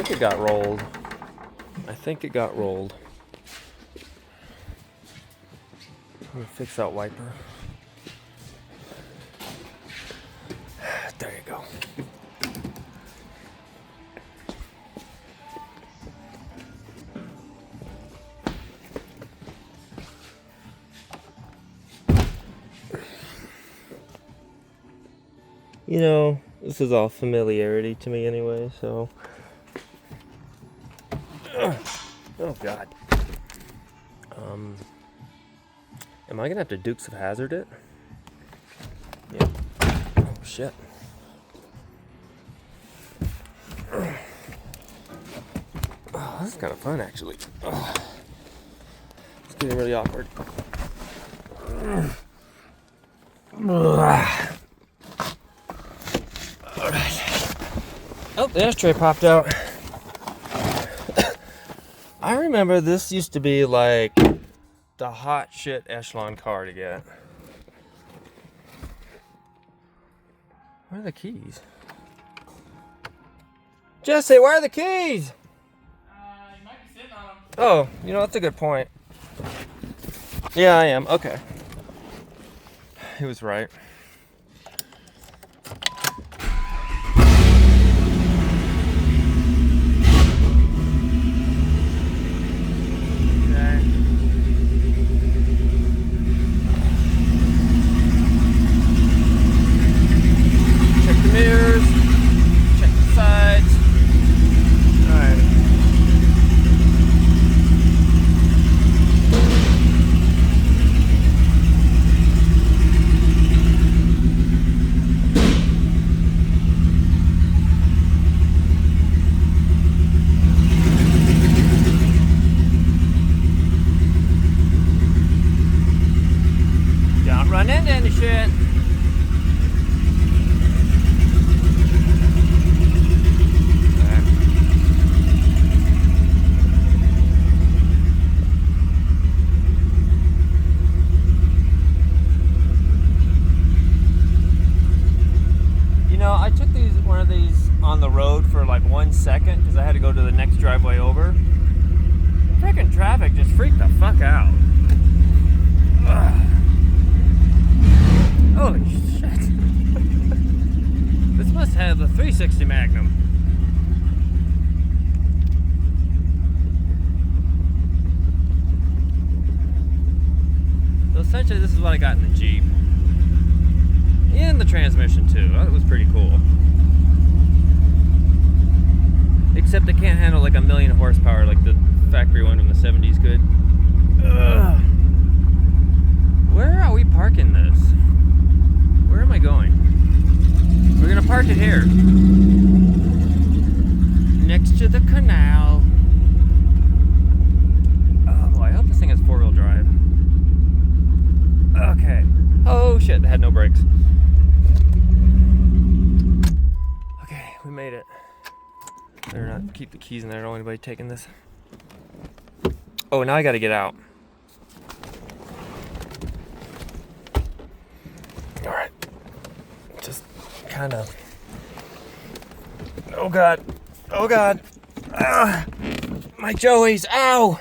think it got rolled. I think it got rolled. I'm gonna fix that wiper. There you go. You know, this is all familiarity to me anyway, so. Oh God. Am I gonna have to Dukes of Hazzard it? Yeah. Oh shit. Oh, this is kind of fun actually. Oh, it's getting really awkward. Alright. Oh, the ashtray popped out. I remember this used to be like the hot shit echelon car to get. Where are the keys? Jesse, where are the keys? You might be sitting on them. Oh, you know, that's a good point. Yeah, I am. Okay. He was right. Mirrors, check the sides. Alright. Don't run into any shit. I took one of these on the road for like 1 second because I had to go to the next driveway over. Freaking traffic just freaked the fuck out. Ugh. Holy shit. This must have the 360 Magnum. So essentially this is what I got in the Jeep. And the transmission too. That was pretty cool. Except it can't handle like 1,000,000 horsepower like the factory one from the 70s could. Ugh. Where are we parking this? Where am I going? We're gonna park it here. Next to the canal. Oh boy, I hope this thing has 4-wheel drive. Okay. Oh shit, it had no brakes. We made it. Better not keep the keys in there. I don't want anybody taking this. Oh, now I gotta get out. Alright. Just kind of. Oh God. Oh God. My joeys. Ow.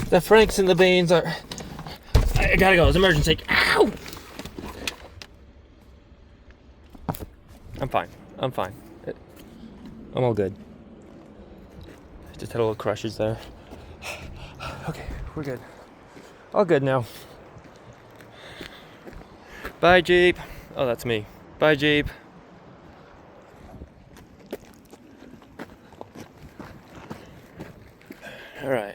The Franks and the Beans are. I gotta go. It's an emergency. Ow. I'm fine. I'm fine. I'm all good. Just had a little crushes there. Okay, we're good. All good now. Bye, Jeep. Oh, that's me. Bye, Jeep. All right.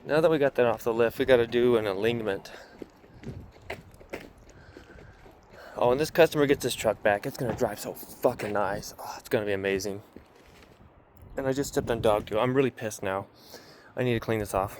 Now that we got that off the lift, we got to do an alignment. Oh, when this customer gets this truck back, it's gonna drive so fucking nice. Oh, it's gonna be amazing. And I just stepped on dog too. I'm really pissed now. I need to clean this off.